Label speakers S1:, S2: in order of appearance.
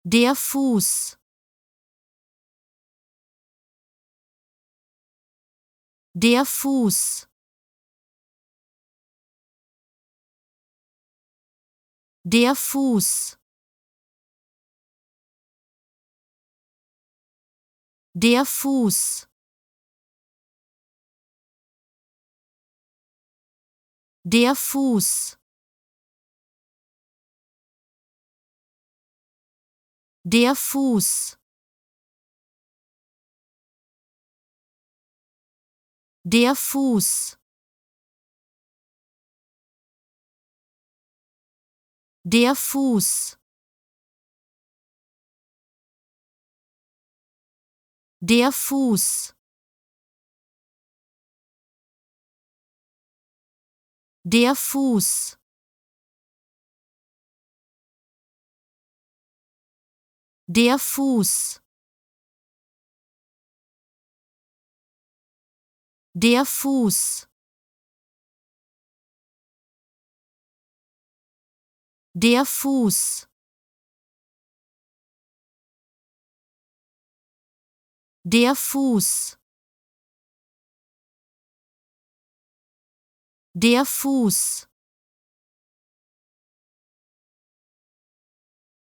S1: Der Fuß. Der Fuß. Der Fuß. Der Fuß. Der Fuß. Der Fuß. Der Fuß. Der Fuß. Der Fuß. Der Fuß. Der Fuß. Der Fuß. Der Fuß. Der Fuß. Der Fuß.